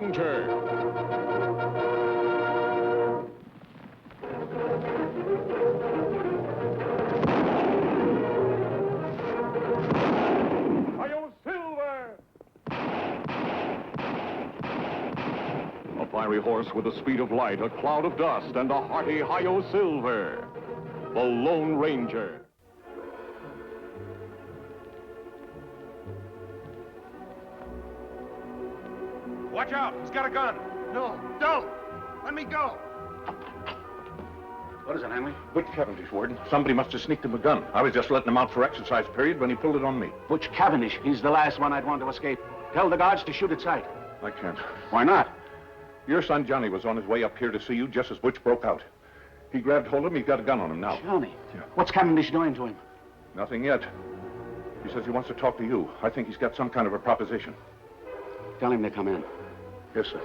Ranger. A fiery horse with the speed of light, a cloud of dust, and a hearty Hi-Yo Silver. The Lone Ranger. Watch out, he's got a gun. No, don't. Let me go. What is it, Hanley? Butch Cavendish, Warden. Somebody must have sneaked him a gun. I was just letting him out for exercise period when he pulled it on me. Butch Cavendish. He's the last one I'd want to escape. Tell the guards to shoot at sight. I can't. Why not? Your son Johnny was on his way up here to see you just as Butch broke out. He grabbed hold of him. He's got a gun on him now. Johnny? Yeah. What's Cavendish doing to him? Nothing yet. He says he wants to talk to you. I think he's got some kind of a proposition. Tell him to come in. Yes, sir.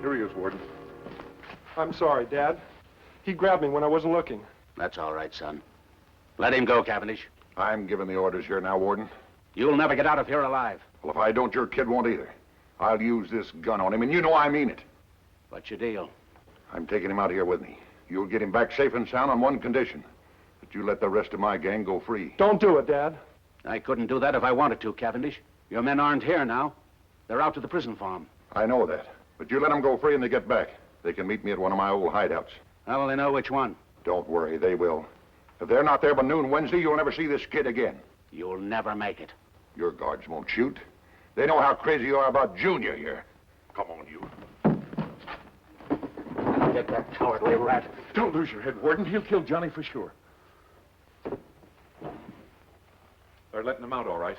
Here he is, Warden. I'm sorry, Dad. He grabbed me when I wasn't looking. That's all right, son. Let him go, Cavendish. I'm giving the orders here now, Warden. You'll never get out of here alive. Well, if I don't, your kid won't either. I'll use this gun on him, and you know I mean it. What's your deal? I'm taking him out here with me. You'll get him back safe and sound on one condition. That you let the rest of my gang go free. Don't do it, Dad. I couldn't do that if I wanted to, Cavendish. Your men aren't here now. They're out to the prison farm. I know that. But you let them go free and they get back. They can meet me at one of my old hideouts. How will they know which one? Don't worry, they will. If they're not there by noon Wednesday, you'll never see this kid again. You'll never make it. Your guards won't shoot. They know how crazy you are about Junior here. Come on, you. Get that cowardly rat. Don't lose your head, Warden. He'll kill Johnny for sure. They're letting him out, all right.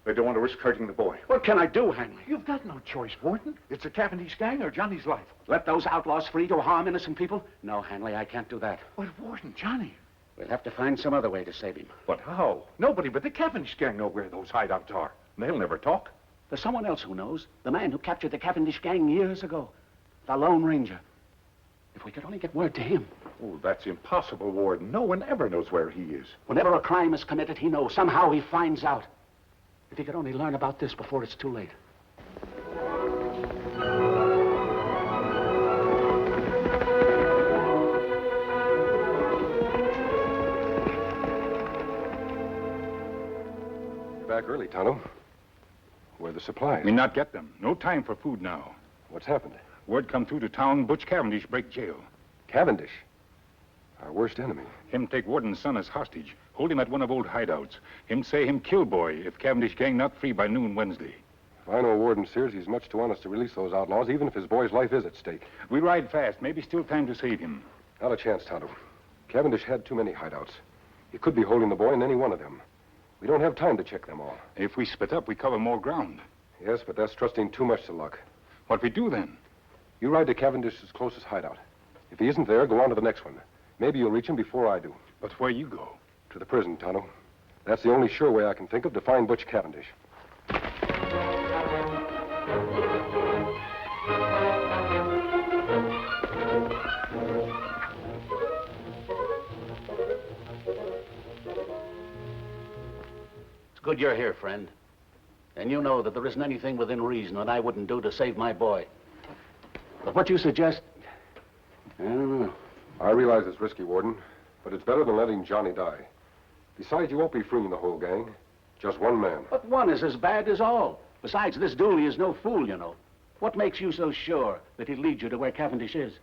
They don't want to risk hurting the boy. What can I do, Hanley? You've got no choice, Warden. It's a Cavendish gang or Johnny's life. Let those outlaws free to harm innocent people? No, Hanley, I can't do that. But, Warden, Johnny. We'll have to find some other way to save him. But how? Nobody but the Cavendish gang know where those hideouts are. They'll never talk. There's someone else who knows. The man who captured the Cavendish gang years ago. The Lone Ranger. If we could only get word to him. Oh, that's impossible, Warden. No one ever knows where he is. Whenever a crime is committed, he knows. Somehow he finds out. If he could only learn about this before it's too late. You're back early, Tonto. Where are the supplies? Me not get them. No time for food now. What's happened? Word come through to town, Butch Cavendish break jail. Cavendish. Our worst enemy. Him take Warden's son as hostage. Hold him at one of old hideouts. Him say him kill boy if Cavendish gang not free by noon Wednesday. If I know Warden Sears, he's much too honest to release those outlaws, even if his boy's life is at stake. We ride fast. Maybe still time to save him. Not a chance, Tonto. Cavendish had too many hideouts. He could be holding the boy in any one of them. We don't have time to check them all. If we split up, we cover more ground. Yes, but that's trusting too much to luck. What we do then? You ride to Cavendish's closest hideout. If he isn't there, go on to the next one. Maybe you'll reach him before I do. But where you go? To the prison, Tonto. That's the only sure way I can think of to find Butch Cavendish. It's good you're here, friend. And you know that there isn't anything within reason that I wouldn't do to save my boy. But what you suggest, I don't know. I realize it's risky, Warden, but it's better than letting Johnny die. Besides, you won't be freeing the whole gang. Just one man. But one is as bad as all. Besides, this Dooley is no fool, you know. What makes you so sure that he'll lead you to where Cavendish is?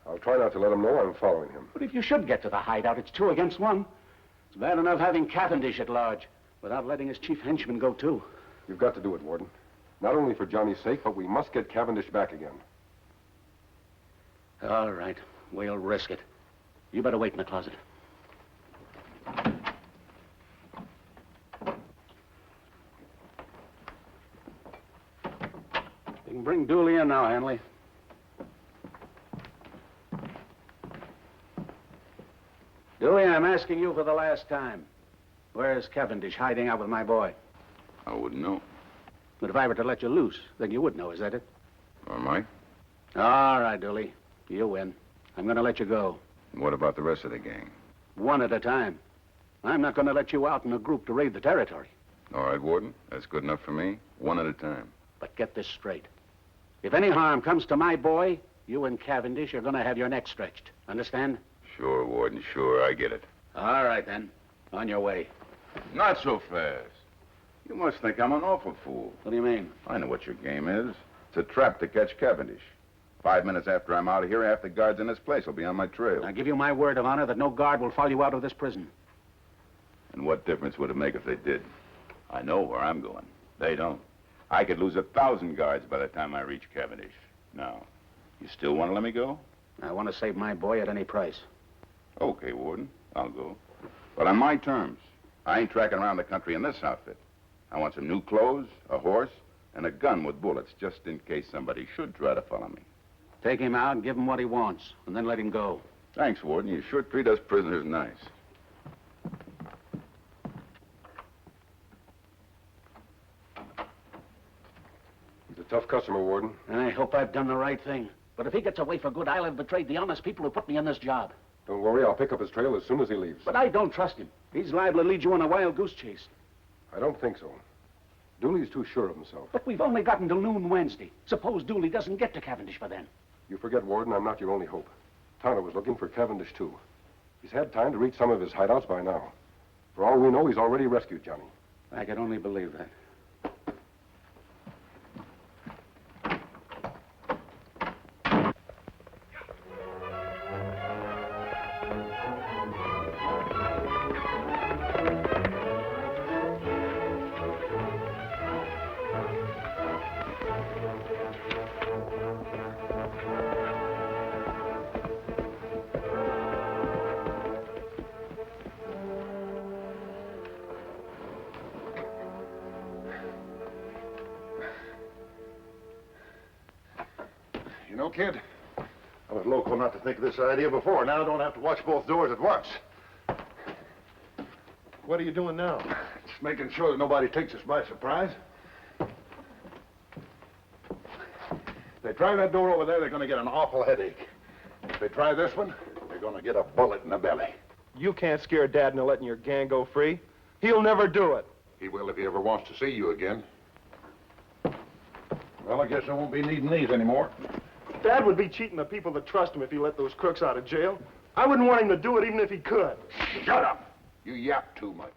I'll try not to let him know I'm following him. But if you should get to the hideout, it's 2 against 1. It's bad enough having Cavendish at large without letting his chief henchman go, too. You've got to do it, Warden. Not only for Johnny's sake, but we must get Cavendish back again. All right. We'll risk it. You better wait in the closet. You can bring Dooley in now, Hanley. Dooley, I'm asking you for the last time. Where's Cavendish hiding out with my boy? I wouldn't know. But if I were to let you loose, then you would know, is that it? Am I? All right, Dooley. You win. I'm going to let you go. What about the rest of the gang? One at a time. I'm not going to let you out in a group to raid the territory. All right, Warden. That's good enough for me. One at a time. But get this straight. If any harm comes to my boy, you and Cavendish are going to have your neck stretched. Understand? Sure, Warden, sure. I get it. All right, then. On your way. Not so fast. You must think I'm an awful fool. What do you mean? I know what your game is. It's a trap to catch Cavendish. 5 minutes after I'm out of here, half the guards in this place will be on my trail. I give you my word of honor that no guard will follow you out of this prison. And what difference would it make if they did? I know where I'm going. They don't. I could lose 1,000 guards by the time I reach Cavendish. Now, you still want to let me go? I want to save my boy at any price. Okay, Warden. I'll go. But on my terms. I ain't tracking around the country in this outfit. I want some new clothes, a horse, and a gun with bullets, just in case somebody should try to follow me. Take him out and give him what he wants, and then let him go. Thanks, Warden. You sure treat us prisoners nice. He's a tough customer, Warden. And I hope I've done the right thing. But if he gets away for good, I'll have betrayed the honest people who put me in this job. Don't worry, I'll pick up his trail as soon as he leaves. But I don't trust him. He's liable to lead you on a wild goose chase. I don't think so. Dooley's too sure of himself. But we've only gotten till noon Wednesday. Suppose Dooley doesn't get to Cavendish by then. You forget, Warden, I'm not your only hope. Tonto was looking for Cavendish, too. He's had time to reach some of his hideouts by now. For all we know, he's already rescued Johnny. I can only believe that. You know, kid, I was loco not to think of this idea before. Now I don't have to watch both doors at once. What are you doing now? Just making sure that nobody takes us by surprise. If they try that door over there, they're going to get an awful headache. If they try this one, they're going to get a bullet in the belly. You can't scare Dad into letting your gang go free. He'll never do it. He will if he ever wants to see you again. Well, I guess I won't be needing these anymore. Dad would be cheating the people that trust him if he let those crooks out of jail. I wouldn't want him to do it even if he could. Shut up! You yap too much.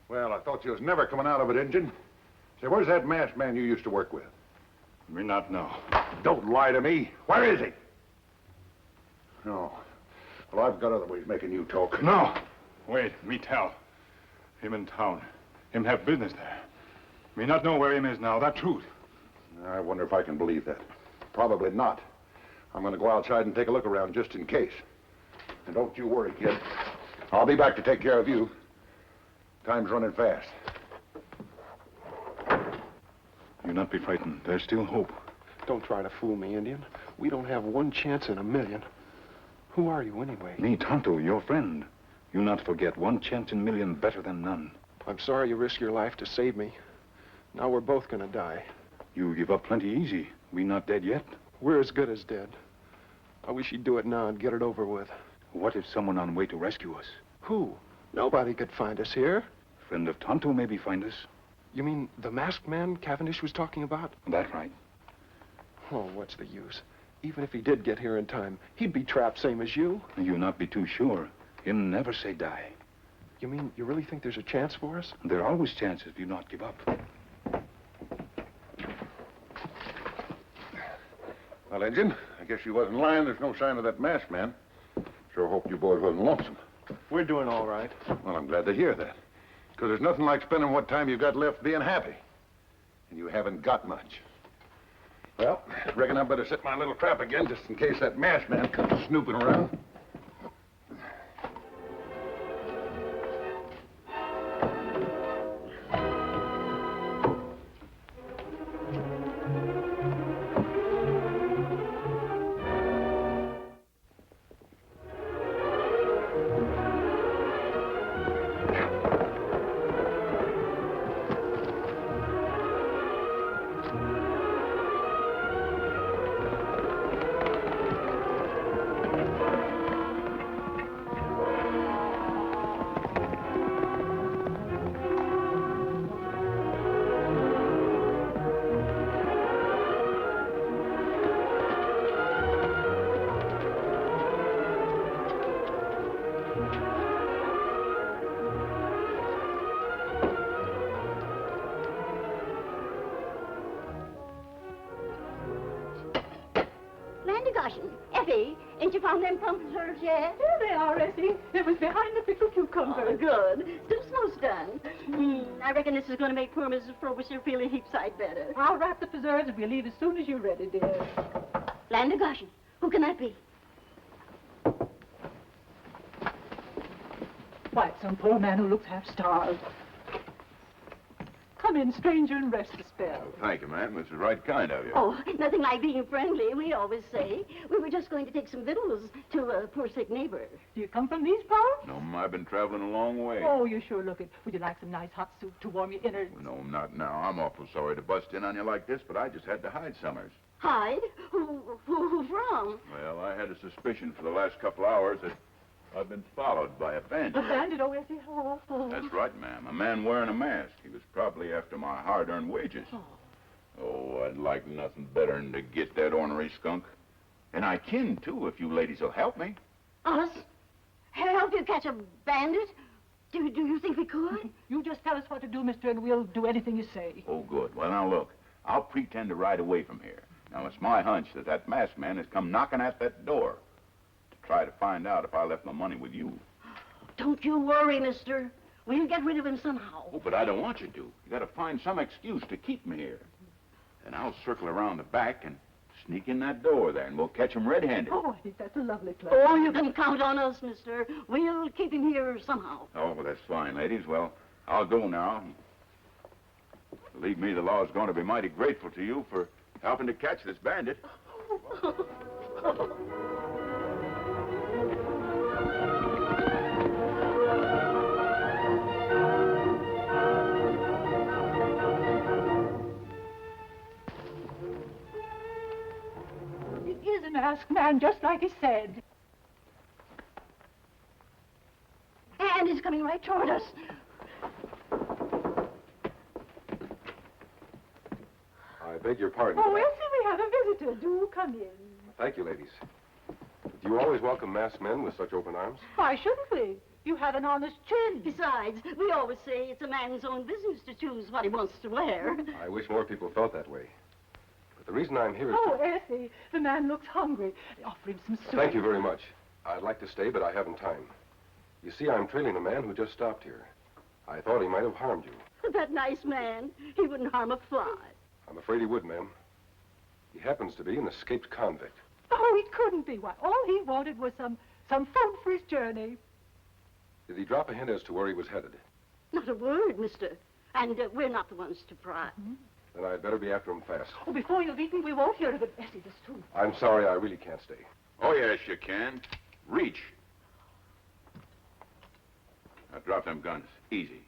Well, I thought you was never coming out of it, Injun. Say, where's that masked man you used to work with? Me not know. Don't lie to me. Where is he? No. Well, I've got other ways making you talk. No. Wait, me tell. Him in town. Him have business there. Me not know where him is now. That truth. I wonder if I can believe that. Probably not. I'm going to go outside and take a look around just in case. And don't you worry, kid. I'll be back to take care of you. Time's running fast. You not be frightened. There's still hope. Don't try to fool me, Indian. We don't have one chance in a million. Who are you, anyway? Me, Tonto, your friend. You not forget, one chance in a million better than none. I'm sorry you risked your life to save me. Now we're both gonna die. You give up plenty easy. We not dead yet. We're as good as dead. I wish you'd do it now and get it over with. What if someone on way to rescue us? Who? Nobody could find us here. Friend of Tonto maybe find us. You mean the masked man Cavendish was talking about? That right. Oh, what's the use? Even if he did get here in time, he'd be trapped same as you. You not be too sure. Him never say die. You mean you really think there's a chance for us? There are always chances if you not give up. Well, Injun, I guess you wasn't lying. There's no sign of that masked man. Sure hope you boys wasn't lonesome. We're doing all right. Well, I'm glad to hear that. Because there's nothing like spending what time you've got left being happy. And you haven't got much. Well, I reckon I better set my little trap again just in case that masked man comes snooping around. Effie, ain't you found them plum preserves yet? Here they are, Essie. It was behind the pickled cucumber. Oh, good. Still most done. I reckon this is going to make poor Mrs. Frobisher feel a heap sight better. I'll wrap the preserves and we'll leave as soon as you're ready, dear. Land of Goshen. Who can that be? Why, it's some poor man who looks half-starved. Come in, stranger, and rest a spell. Thank you, ma'am. This is right kind of you. Oh, nothing like being friendly, we always say. We were just going to take some victuals to a poor sick neighbor. Do you come from these parts? No, I've been traveling a long way. Oh, you sure look it. Would you like some nice hot soup to warm your innards? No, not now. I'm awful sorry to bust in on you like this, but I just had to hide summers. Hide? Who from? Well, I had a suspicion for the last couple hours that I've been followed by a bandit. A bandit, oh, Essie? Oh. That's right, ma'am. A man wearing a mask. He was probably after my hard-earned wages. Oh, I'd like nothing better than to get that ornery skunk. And I can, too, if you ladies will help me. Us? Help you catch a bandit? Do you think we could? You just tell us what to do, mister, and we'll do anything you say. Oh, good. Well, now, look. I'll pretend to ride away from here. Now, it's my hunch that that masked man has come knocking at that door to try to find out if I left my money with you. Don't you worry, mister. We'll get rid of him somehow. Oh, but I don't want you to. You gotta find some excuse to keep me here. And I'll circle around the back and sneak in that door there, and we'll catch him red-handed. Oh, I think that's a lovely plan. Oh, you can count on us, mister. We'll keep him here somehow. Oh, well, that's fine, ladies. Well, I'll go now. Believe me, the law's going to be mighty grateful to you for helping to catch this bandit. It is a masked man, just like he said. And he's coming right toward us. I beg your pardon. Oh, Essie, we have a visitor. Do come in. Thank you, ladies. Do you always welcome masked men with such open arms? Why shouldn't we? You have an honest chin. Besides, we always say it's a man's own business to choose what he wants to wear. I wish more people felt that way. But the reason I'm here is Oh, Essie, the man looks hungry. Offer him some soup. Thank you very much. I'd like to stay, but I haven't time. You see, I'm trailing a man who just stopped here. I thought he might have harmed you. That nice man, he wouldn't harm a fly. I'm afraid he would, ma'am. He happens to be an escaped convict. Oh, he couldn't be. Why, all he wanted was some food for his journey. Did he drop a hint as to where he was headed? Not a word, mister. And we're not the ones to pry. Then I'd better be after him fast. Oh, before you've eaten, we won't hear of it. Essie, this too. I'm sorry, I really can't stay. Oh, yes, you can. Reach. Now, drop them guns. Easy.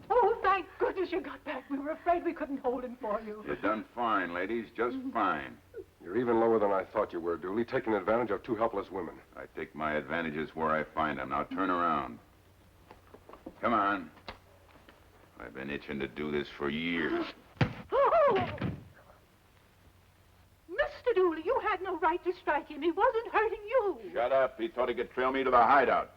Oh, thank goodness you got back. We were afraid we couldn't hold him for you. You've done fine, ladies. Just fine. You're even lower than I thought you were, Dooley, taking advantage of two helpless women. I take my advantages where I find them. Now, turn around. Come on. I've been itching to do this for years. Oh! Mr. Dooley, you had no right to strike him. He wasn't hurting you. Shut up. He thought he could trail me to the hideout.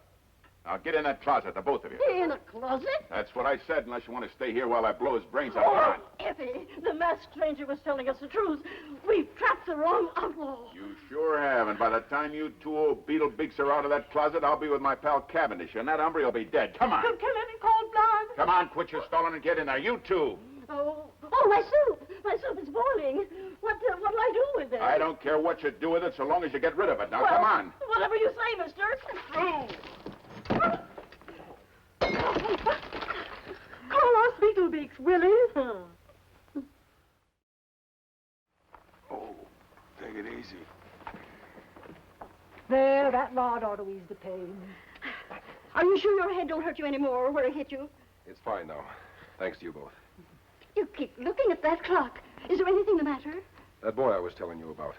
Now get in that closet, the both of you. In a closet? That's what I said, unless you want to stay here while I blow his brains out. Come on. Effie, the masked stranger was telling us the truth. We've trapped the wrong outlaw. You sure have, and by the time you two old beetle beaks are out of that closet, I'll be with my pal Cavendish, and that hombre will be dead. Come on. You'll kill him in cold blood. Come on, quit your stalling and get in there. You two. Oh, my soup. My soup is boiling. What'll I do with it? I don't care what you do with it, so long as you get rid of it. Now, Well, come on. Whatever you say, mister. Call us Beetlebeaks, Willie. Oh, take it easy. There, that rod ought to ease the pain. Are you sure your head don't hurt you anymore where it hit you? It's fine now. Thanks to you both. You keep looking at that clock. Is there anything the matter? That boy I was telling you about.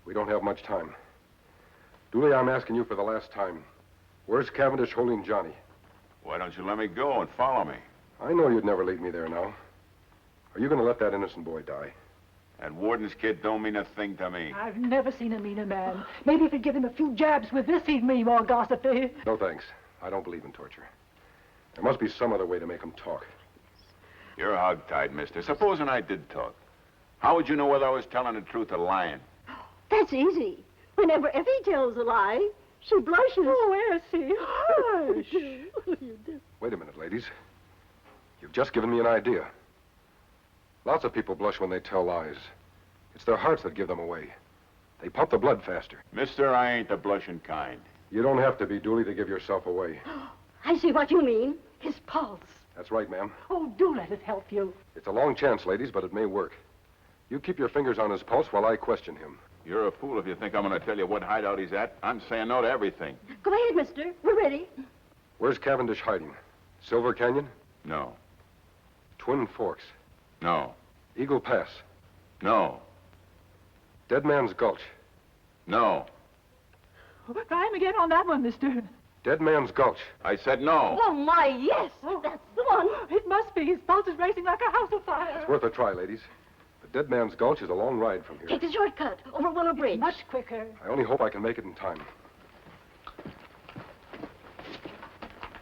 We don't have much time. Dooley, I'm asking you for the last time. Where's Cavendish holding Johnny? Why don't you let me go and follow me? I know you'd never leave me there now. Are you going to let that innocent boy die? That warden's kid don't mean a thing to me. I've never seen a meaner man. Maybe if we'd give him a few jabs with this, he'd be more gossipy. No, thanks. I don't believe in torture. There must be some other way to make him talk. You're hogtied, mister. Supposing I did talk. How would you know whether I was telling the truth or lying? That's easy. Whenever Effie tells a lie, she blushes. Oh, Essie, hush. Wait a minute, ladies. You've just given me an idea. Lots of people blush when they tell lies. It's their hearts that give them away. They pump the blood faster. Mister, I ain't the blushing kind. You don't have to be, Dooley, to give yourself away. I see what you mean. His pulse. That's right, ma'am. Oh, do let us help you. It's a long chance, ladies, but it may work. You keep your fingers on his pulse while I question him. You're a fool if you think I'm going to tell you what hideout he's at. I'm saying no to everything. Go ahead, mister. We're ready. Where's Cavendish hiding? Silver Canyon? No. Twin Forks? No. Eagle Pass? No. Dead Man's Gulch? No. Try him again on that one, mister. Dead Man's Gulch. I said no. Oh, my, yes. That's the one. It must be. His pulse is racing like a house of fire. It's worth a try, ladies. But Dead Man's Gulch is a long ride from here. Take the shortcut over Willow Bridge. Much quicker. I only hope I can make it in time.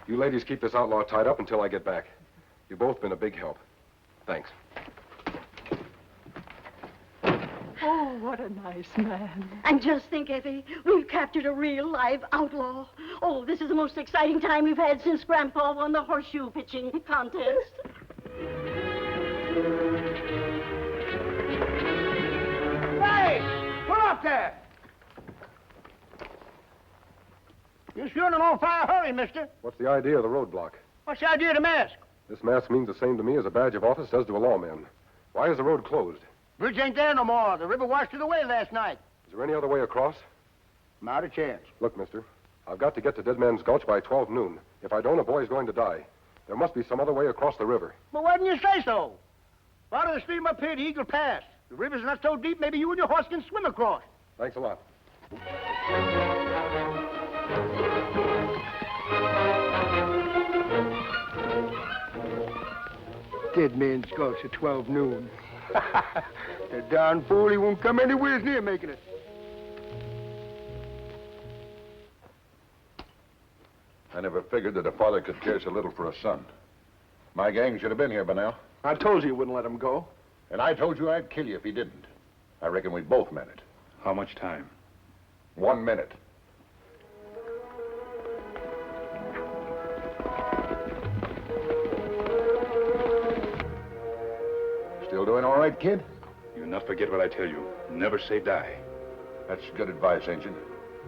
You ladies keep this outlaw tied up until I get back. You've both been a big help. Thanks. Oh, what a nice man. And just think, Effie, we've captured a real live outlaw. Oh, this is the most exciting time we've had since Grandpa won the horseshoe pitching contest. Hey, pull up there. You're sure in an on-fire hurry, mister. What's the idea of the roadblock? What's the idea of the mask? This mask means the same to me as a badge of office does to a lawman. Why is the road closed? Bridge ain't there no more. The river washed it away last night. Is there any other way across? Not a chance. Look, mister, I've got to get to Dead Man's Gulch by 12 noon. If I don't, a boy's going to die. There must be some other way across the river. But why didn't you say so? Follow the stream up here to Eagle Pass. The river's not so deep, maybe you and your horse can swim across. Thanks a lot. Dead Man's Gulch at 12 noon. The darn fool, he won't come anywhere near making it. I never figured that a father could care so little for a son. My gang should have been here by now. I told you wouldn't let him go. And I told you I'd kill you if he didn't. I reckon we both meant it. How much time? 1 minute. Still doing all right, kid? You not forget what I tell you. Never say die. That's good advice, Ancient.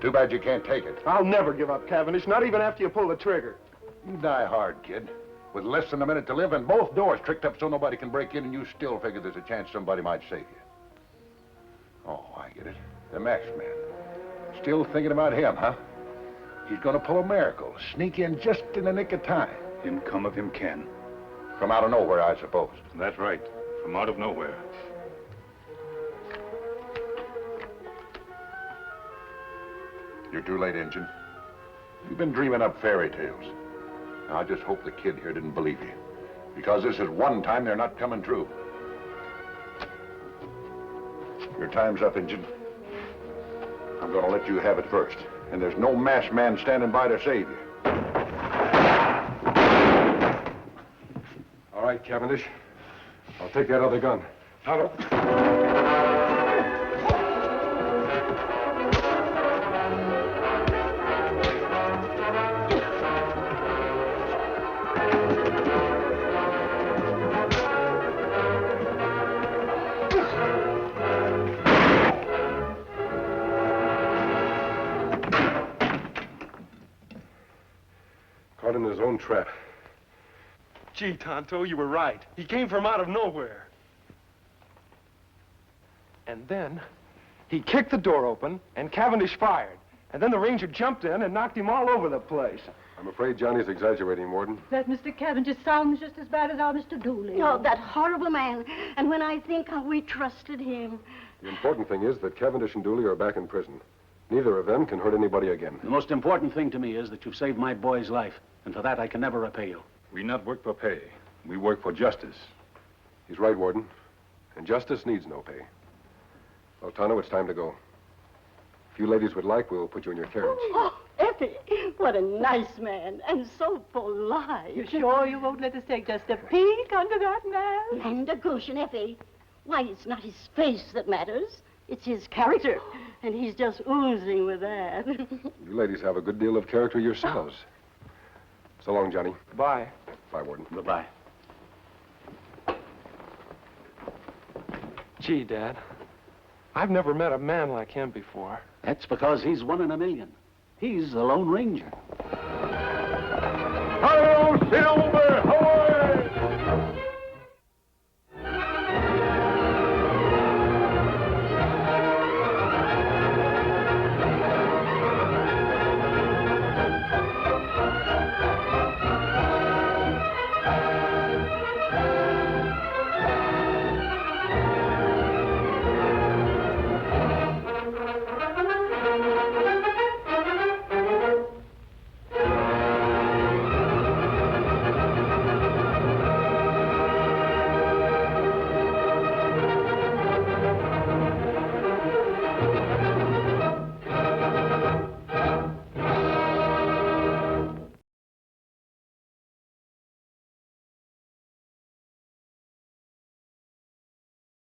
Too bad you can't take it. I'll never give up, Cavendish, not even after you pull the trigger. You die hard, kid. With less than a minute to live and both doors tricked up so nobody can break in, and you still figure there's a chance somebody might save you. Oh, I get it. The masked man. Still thinking about him, huh? He's gonna pull a miracle, sneak in just in the nick of time. Him come if him can. From out of nowhere, I suppose. That's right. From out of nowhere. You're too late, Injun. You've been dreaming up fairy tales. Now, I just hope the kid here didn't believe you. Because this is one time they're not coming true. Your time's up, Injun. I'm gonna let you have it first. And there's no masked man standing by to save you. All right, Cavendish. I'll take that other gun. Tonto. Caught in his own trap. Gee, Tonto, you were right. He came from out of nowhere. And then he kicked the door open, and Cavendish fired. And then the ranger jumped in and knocked him all over the place. I'm afraid Johnny's exaggerating, Warden. That Mr. Cavendish sounds just as bad as our Mr. Dooley. Oh, that horrible man. And when I think how we trusted him. The important thing is that Cavendish and Dooley are back in prison. Neither of them can hurt anybody again. The most important thing to me is that you've saved my boy's life, and for that I can never repay you. We not work for pay. We work for justice. He's right, Warden. And justice needs no pay. Well, Tonto, it's time to go. If you ladies would like, we'll put you in your carriage. Oh, Effie, what a nice man, and so polite. You sure you won't let us take just a peek under that man? Land of Goshen, Effie. Why, it's not his face that matters. It's his character, and he's just oozing with that. You ladies have a good deal of character yourselves. So long, Johnny. Bye. Bye, Warden. Goodbye. Gee, Dad, I've never met a man like him before. That's because he's one in a million. He's the Lone Ranger. Hi-yo, Silver! Away!